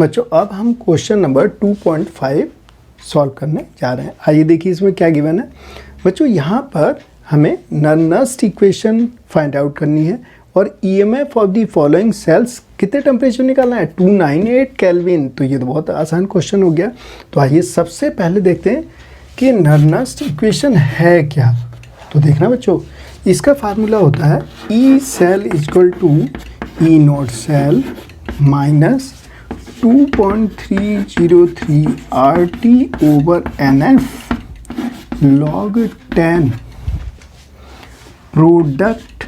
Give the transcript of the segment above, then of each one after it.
बच्चों अब हम क्वेश्चन नंबर 2.5 सॉल्व करने जा रहे हैं। आइए देखिए इसमें क्या गिवन है। बच्चों यहाँ पर हमें नर्नस्ट इक्वेशन फाइंड आउट करनी है और EMF of the following sales कितने टेम्परेचर निकालना है 298 केल्विन। तो ये तो बहुत आसान क्वेश्चन हो गया। तो आइए सबसे पहले देखते हैं कि नर्नस्ट इक्वेशन है क्या। तो देखना बच्चों, इसका फार्मूला होता है E cell equal to E not cell minus 2.303 RT over NF log 10 product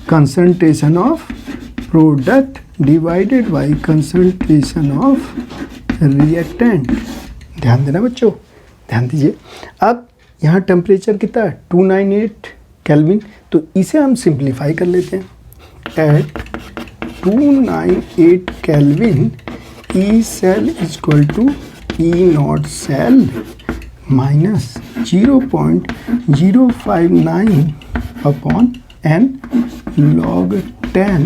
concentration of product divided by concentration of reactant। ध्यान देना बच्चों, ध्यान दीजिए। अब यहाँ टेम्परेचर कितना है 298 केल्विन, तो इसे हम सिंप्लीफाई कर लेते हैं। At 298 kelvin E cell is equal to E naught cell minus 0.059 upon n log 10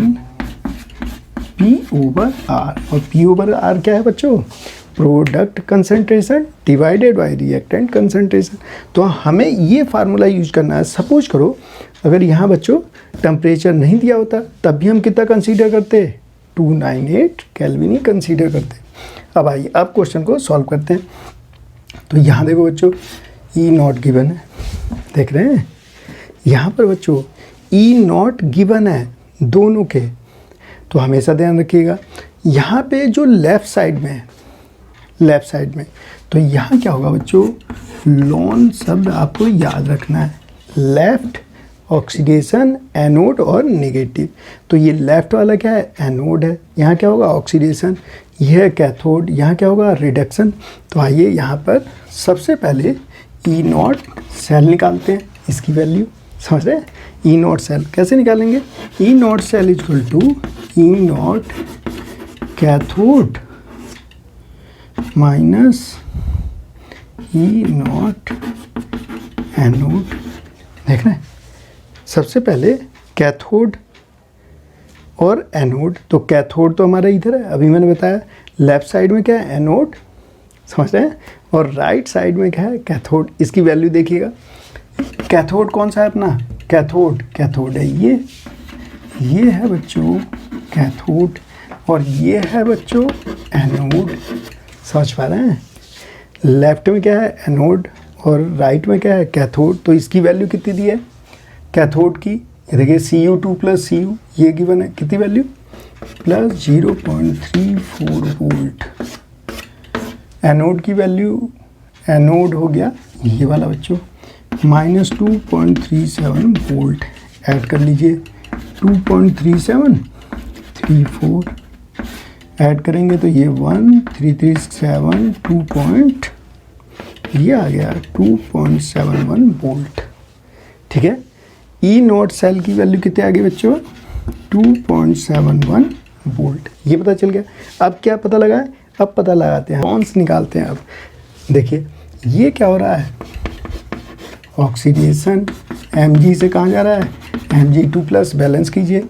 P over R। और P over R क्या है बच्चों? Product concentration divided by reactant concentration. तो हमें ये फार्मूला यूज करना है। सपोज करो अगर यहाँ बच्चों टेम्परेचर नहीं दिया होता तब भी हम कितना कंसीडर करते, 298 केल्विन ही कंसीडर करते। अब आइए अब क्वेश्चन को सॉल्व करते हैं। तो यहाँ देखो बच्चों ई नॉट गिवन है, देख रहे हैं यहाँ पर बच्चों ई नॉट गिवन है दोनों के। तो हमेशा ध्यान रखिएगा यहाँ पे जो लेफ़्ट साइड में है, लेफ़्ट साइड में, तो यहाँ क्या होगा बच्चों, लॉन शब्द आपको याद रखना है। लेफ़्ट ऑक्सीडेशन एनोड और नेगेटिव। तो ये लेफ़्ट वाला क्या है, एनोड है, यहाँ क्या होगा ऑक्सीडेशन, यह है कैथोड, यहाँ क्या होगा रिडक्शन। तो आइए यहाँ पर सबसे पहले ई नॉट सेल निकालते हैं, इसकी वैल्यू समझ रहे हैं। ई नॉट सेल कैसे निकालेंगे, E not cell equal to E naught cathode minus E naught anode. देख रहे हैं सबसे पहले कैथोड और एनोड। तो कैथोड तो हमारा इधर है, अभी मैंने बताया लेफ़्ट साइड में क्या है एनोड, समझ रहे हैं, और राइट साइड में क्या है कैथोड। इसकी वैल्यू देखिएगा, कैथोड कौन सा है अपना, कैथोड, कैथोड है ये है बच्चों कैथोड, और ये है बच्चों एनोड। समझ पा रहे हैं, लेफ्ट में क्या है एनोड और राइट में क्या है कैथोड। तो इसकी वैल्यू कितनी दी है कैथोड की, ये देखिए Cu2 प्लस Cu, ये गिवन है कितनी वैल्यू प्लस 0.34 वोल्ट। एनोड की वैल्यू, एनोड हो गया ये वाला बच्चों माइनस 2.37 वोल्ट। ऐड कर लीजिए 2.3734 ऐड करेंगे तो ये 1337 ये आ गया 2.71 वोल्ट। ठीक है, ई नॉट सेल की वैल्यू कितने आ गई बच्चों 2.71 वोल्ट, ये पता चल गया। अब क्या पता लगा है, अब पता लगाते हैं, कौन से निकालते हैं। अब देखिए ये क्या हो रहा है, ऑक्सीडेशन Mg से कहाँ जा रहा है Mg2 प्लस, बैलेंस कीजिए,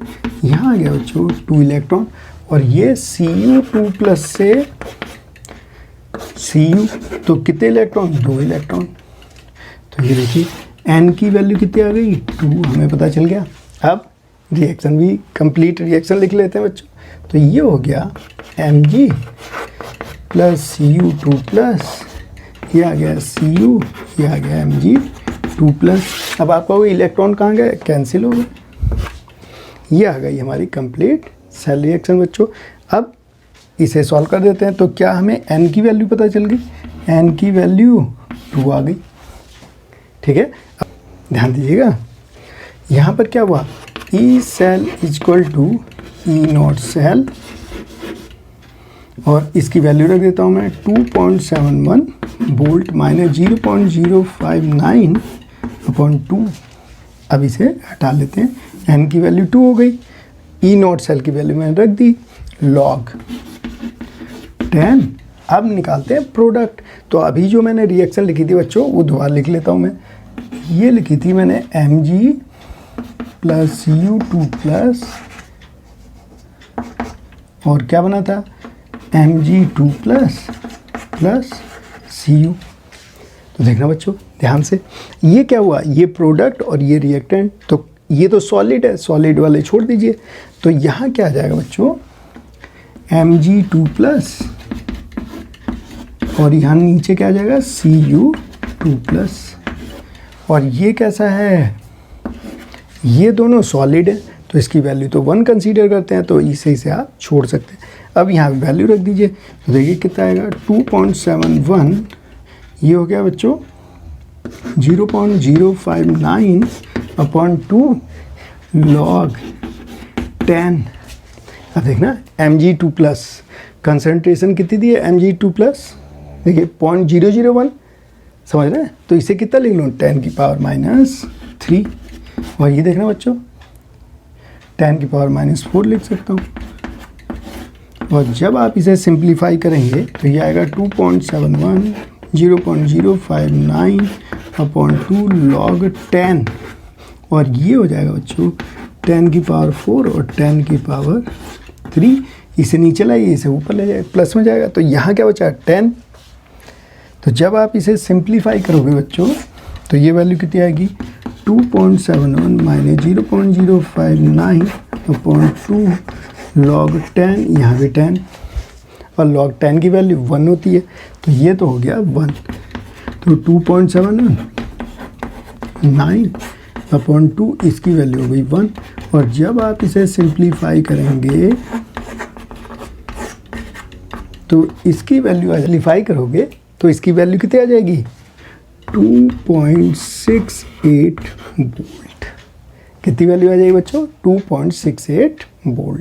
यहाँ आ गया बच्चों 2 इलेक्ट्रॉन, और ये Cu2 प्लस से Cu, तो कितने इलेक्ट्रॉन 2 इलेक्ट्रॉन। तो ये देखिए N की वैल्यू कितनी आ गई 2, हमें पता चल गया। अब रिएक्शन भी कंप्लीट रिएक्शन लिख लेते हैं बच्चों। तो ये हो गया Mg प्लस Cu2 प्लस, ये आ गया Cu, ये आ गया Mg2 प्लस। अब आपका वो इलेक्ट्रॉन कहाँ गए, कैंसिल हो गए। ये आ गई हमारी कंप्लीट सेल रिएक्शन बच्चों। अब इसे सॉल्व कर देते हैं। तो क्या हमें N की वैल्यू पता चल गई, N की वैल्यू 2 आ गई। ठीक है, अब ध्यान दीजिएगा यहाँ पर क्या हुआ, E cell equal to E not cell, और इसकी वैल्यू रख देता हूँ मैं 2.71 वोल्ट माइनस 0.059 अपॉन 2। अब इसे हटा लेते हैं, N की वैल्यू 2 हो गई, ई नॉट सेल की वैल्यू मैंने रख दी लॉग 10। अब निकालते हैं प्रोडक्ट। तो अभी जो मैंने रिएक्शन लिखी थी बच्चों वो दोबारा लिख लेता हूँ मैं। ये लिखी थी मैंने Mg प्लस Cu2 प्लस, और क्या बना था Mg2 प्लस Cu। तो देखना बच्चों ध्यान से, ये क्या हुआ, ये प्रोडक्ट और ये रिएक्टेंट, तो ये तो सॉलिड है, सॉलिड वाले छोड़ दीजिए। तो यहाँ क्या आ जाएगा बच्चों, Mg2 प्लस और यहाँ नीचे क्या आ जाएगा Cu2 प्लस। और ये कैसा है, ये दोनों सॉलिड है, तो इसकी वैल्यू तो 1 कंसीडर करते हैं, तो इसे आप छोड़ सकते हैं। अब यहाँ वैल्यू रख दीजिए, तो देखिए कितना आएगा 2.71, ये हो गया बच्चों 0.059/2 log 10। अब देखना Mg2 प्लस कंसनट्रेशन कितनी दी है, Mg2 प्लस देखिए 0.001, समझ रहे हैं, तो इसे कितना लिख लूँ 10⁻³ और ये देखना बच्चों 10⁻⁴ लिख सकता हूँ। और जब आप इसे सिंप्लीफाई करेंगे तो ये आएगा 2.71 0.059/2 log 10 और ये हो जाएगा बच्चों 10⁴ और 10⁻3। इसे नीचे लाइए, इसे ऊपर ले जाए, प्लस में जाएगा, तो यहाँ क्या बचा 10। तो जब आप इसे सिंप्लीफाई करोगे बच्चों तो ये वैल्यू कितनी आएगी 2.71 - 0.059/2 log 10, यहाँ भी 10 और log 10 की वैल्यू 1 होती है, तो ये तो हो गया 1। तो 2.79/2 इसकी वैल्यू हो गई 1। और जब आप इसे सिंप्लीफाई करेंगे तो इसकी वैल्यू सिंप्लीफाई करोगे तो इसकी वैल्यू कितनी आ जाएगी 2.68 वोल्ट। कितनी वैल्यू आ जाएगी बच्चों 2.68 वोल्ट।